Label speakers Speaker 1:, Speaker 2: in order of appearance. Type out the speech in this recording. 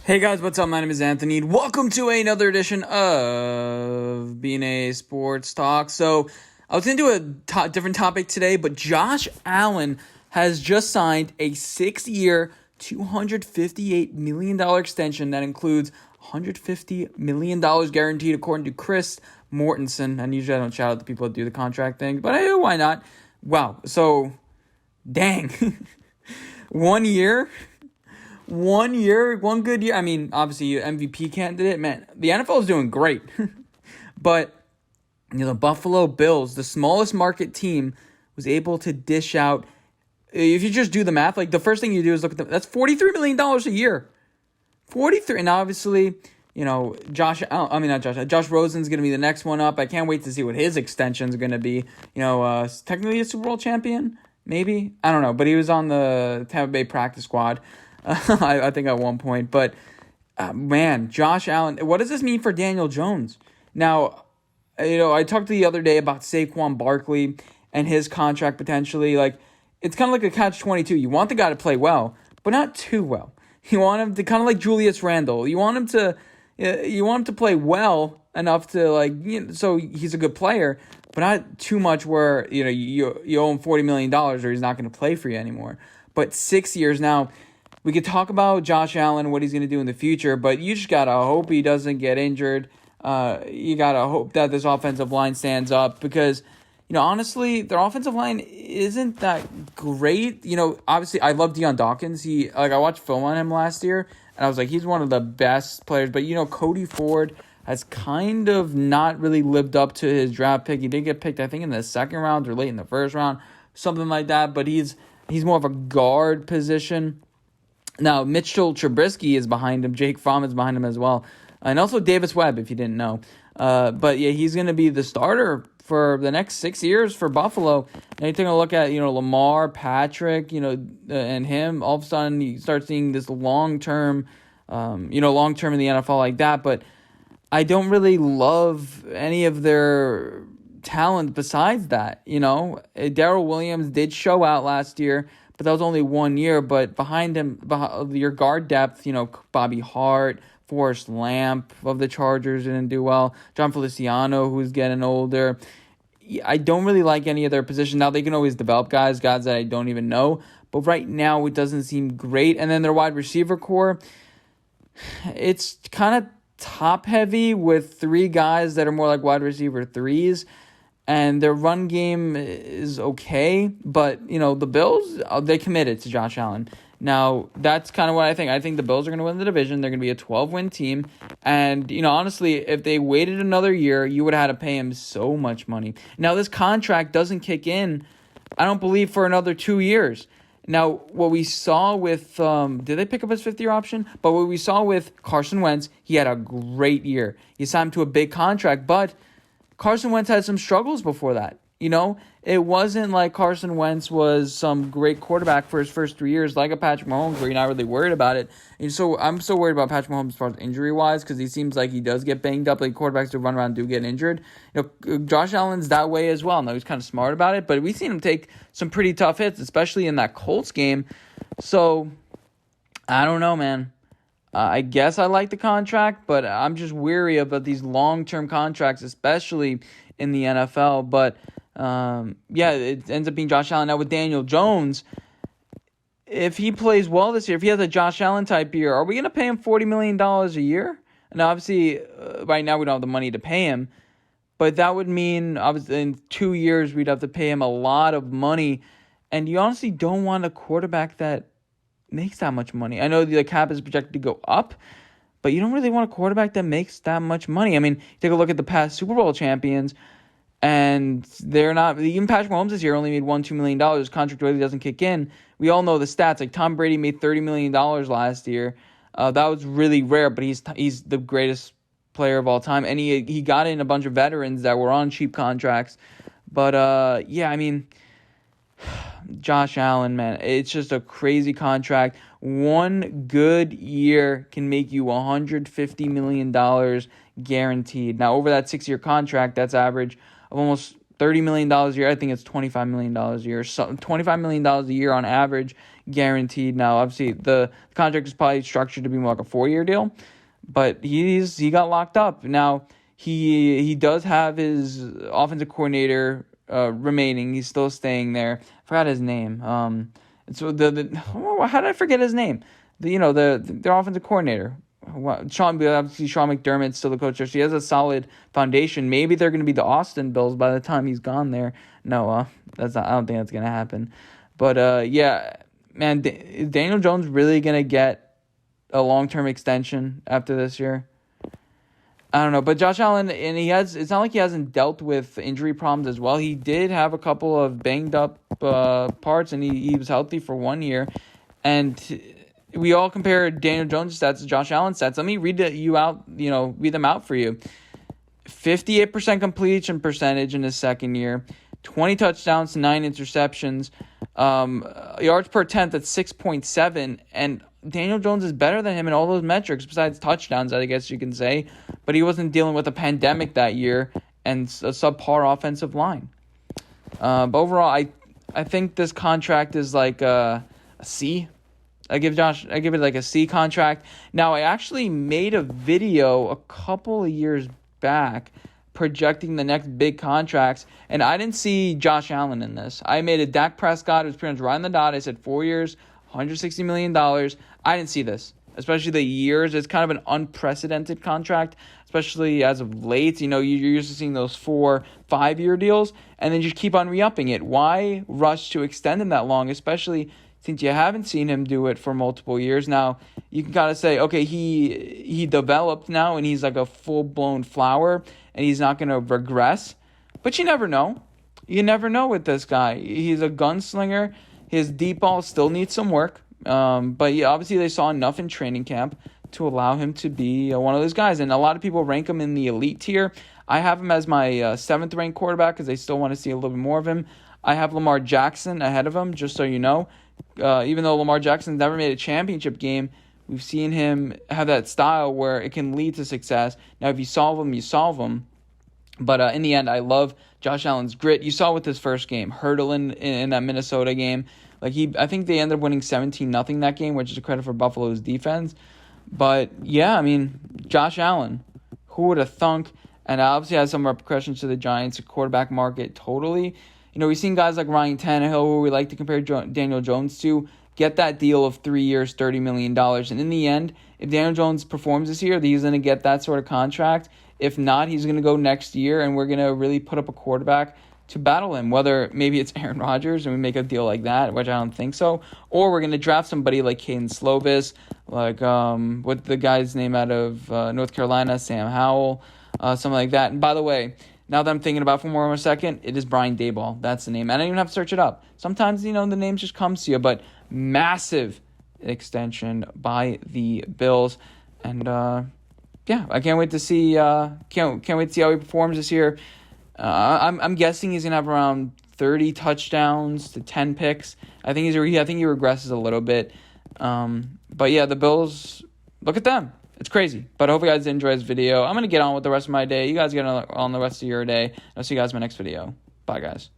Speaker 1: Hey guys, what's up? My name is Anthony. Welcome to another edition of BNA Sports Talk. So, I was into a different topic today, but Josh Allen has just signed a 6-year, $258 million extension that includes $150 million guaranteed, according to Chris Mortensen. And usually I don't shout out the people that do the contract thing, but why not? Wow. So, dang. 1 year. 1 year, one good year. I mean, obviously, MVP candidate, man. The NFL is doing great. But, the Buffalo Bills, the smallest market team, was able to dish out. If you just do the math, like the first thing you do is look at that's $43 million a year. 43. And obviously, Josh Rosen's going to be the next one up. I can't wait to see what his extension is going to be. Technically a Super Bowl champion, maybe. I don't know. But he was on the Tampa Bay practice squad. I think at one point. But, man, Josh Allen, what does this mean for Daniel Jones? Now, I talked the other day about Saquon Barkley and his contract potentially. Like, it's kind of like a catch-22. You want the guy to play well, but not too well. You want him to kind of like Julius Randle. You want him to play well enough to, so he's a good player, but not too much where, you owe him $40 million or he's not going to play for you anymore. But 6 years now. We could talk about Josh Allen, what he's going to do in the future, but you just got to hope he doesn't get injured. You got to hope that this offensive line stands up because, honestly, their offensive line isn't that great. Obviously, I love Deion Dawkins. I watched film on him last year, and I was like, he's one of the best players. But, Cody Ford has kind of not really lived up to his draft pick. He did get picked, I think, in the second round or late in the first round, something like that. But he's more of a guard position. Now, Mitchell Trubisky is behind him. Jake Fromm is behind him as well. And also Davis Webb, if you didn't know. But, yeah, he's going to be the starter for the next 6 years for Buffalo. And you take a look at, Lamar, Patrick, and him. All of a sudden, you start seeing this long-term in the NFL like that. But I don't really love any of their talent besides that, Darrell Williams did show out last year. But that was only 1 year. But behind him, your guard depth, Bobby Hart, Forrest Lamp of the Chargers didn't do well. John Feliciano, who's getting older. I don't really like any of their positions. Now, they can always develop guys that I don't even know. But right now, it doesn't seem great. And then their wide receiver core, it's kind of top-heavy with 3 guys that are more like wide receiver 3s. And their run game is okay, but, the Bills, they committed to Josh Allen. Now, that's kind of what I think. I think the Bills are going to win the division. They're going to be a 12-win team. And, honestly, if they waited another year, you would have had to pay him so much money. Now, this contract doesn't kick in, I don't believe, for another 2 years. Now, what we saw with, did they pick up his 5th-year option? But what we saw with Carson Wentz, he had a great year. He signed him to a big contract, but Carson Wentz had some struggles before that. It wasn't like Carson Wentz was some great quarterback for his first 3 years, like a Patrick Mahomes, where you're not really worried about it. And so I'm so worried about Patrick Mahomes as far as injury-wise because he seems like he does get banged up. Like quarterbacks who run around do get injured. Josh Allen's that way as well. Now, he's kind of smart about it, but we've seen him take some pretty tough hits, especially in that Colts game. So, I don't know, man. I guess I like the contract, but I'm just weary about these long-term contracts, especially in the NFL. But, it ends up being Josh Allen. Now, with Daniel Jones, if he plays well this year, if he has a Josh Allen-type year, are we going to pay him $40 million a year? And obviously, right now we don't have the money to pay him. But that would mean, obviously, in 2 years, we'd have to pay him a lot of money. And you honestly don't want a quarterback that makes that much money. I know the cap is projected to go up, but you don't really want a quarterback that makes that much money. I mean, take a look at the past Super Bowl champions, and they're not. Even Patrick Mahomes this year only made $2 million. His contract really doesn't kick in. We all know the stats. Like Tom Brady made $30 million last year. That was really rare, but he's the greatest player of all time, and he got in a bunch of veterans that were on cheap contracts. But I mean, Josh Allen, man, it's just a crazy contract. 1 good year can make you $150 million guaranteed. Now, over that 6-year contract, that's average of almost $30 million a year. I think it's $25 million a year. So $25 million a year on average, guaranteed. Now, obviously, the contract is probably structured to be more like a 4-year deal, but he got locked up. Now, he does have his offensive coordinator remaining. He's still staying there. I forgot his name. So how did I forget his name? Their offensive coordinator. Obviously Sean McDermott's still the coach there, so he has a solid foundation. Maybe they're going to be the Austin Bills by the time he's gone there. No, that's not. I don't think that's going to happen. But yeah, man, is Daniel Jones really going to get a long-term extension after this year? I don't know, but Josh Allen, and it's not like he hasn't dealt with injury problems as well. He did have a couple of banged up parts, and he was healthy for 1 year. And we all compare Daniel Jones' stats to Josh Allen's stats. Let me read them out for you. 58% completion percentage in his second year, 20 touchdowns, 9 interceptions, yards per attempt at 6.7, and Daniel Jones is better than him in all those metrics besides touchdowns, I guess you can say. But he wasn't dealing with a pandemic that year and a subpar offensive line. But overall, I think this contract is like a C. I give it like a C contract. Now, I actually made a video a couple of years back projecting the next big contracts, and I didn't see Josh Allen in this. I made a Dak Prescott. It was pretty much right on the dot. I said 4 years, $160 million. I didn't see this, especially the years. It's kind of an unprecedented contract, especially as of late. You're used to seeing those 4-5-year deals, and then just keep on re-upping it. Why rush to extend him that long, especially since you haven't seen him do it for multiple years? Now, you can kind of say, okay, he developed now, and he's like a full-blown flower, and he's not going to regress. But you never know. You never know with this guy. He's a gunslinger. His deep ball still needs some work. But yeah, obviously they saw enough in training camp to allow him to be one of those guys. And a lot of people rank him in the elite tier. I have him as my 7th-ranked quarterback because they still want to see a little bit more of him. I have Lamar Jackson ahead of him, just so you know. Even though Lamar Jackson never made a championship game, we've seen him have that style where it can lead to success. Now, if you solve him, you solve him. But in the end, I love Josh Allen's grit. You saw with his first game, hurdling in that Minnesota game. I think they ended up winning 17-0 that game, which is a credit for Buffalo's defense. But yeah, I mean, Josh Allen, who would have thunk? And obviously has some repercussions to the Giants quarterback market totally. We've seen guys like Ryan Tannehill, who we like to compare Daniel Jones to, get that deal of 3 years, $30 million. And in the end, if Daniel Jones performs this year, he's going to get that sort of contract. If not, he's going to go next year, and we're going to really put up a quarterback to battle him, whether maybe it's Aaron Rodgers and we make a deal like that, which I don't think so, or we're going to draft somebody like Caden Slovis, like what the guy's name out of North Carolina, Sam Howell, something like that. And by the way, now that I'm thinking about it for more of a second, it is Brian Daboll. That's the name. I don't even have to search it up. Sometimes, the name just comes to you, but massive extension by the Bills. And yeah, I can't wait to see can't wait to see how he performs this year. I'm guessing he's gonna have around 30 touchdowns to 10 picks. I think he regresses a little bit. But yeah, the Bills, look at them. It's crazy. But I hope you guys enjoyed this video. I'm gonna get on with the rest of my day. You guys get on the rest of your day. I'll see you guys in my next video. Bye, guys.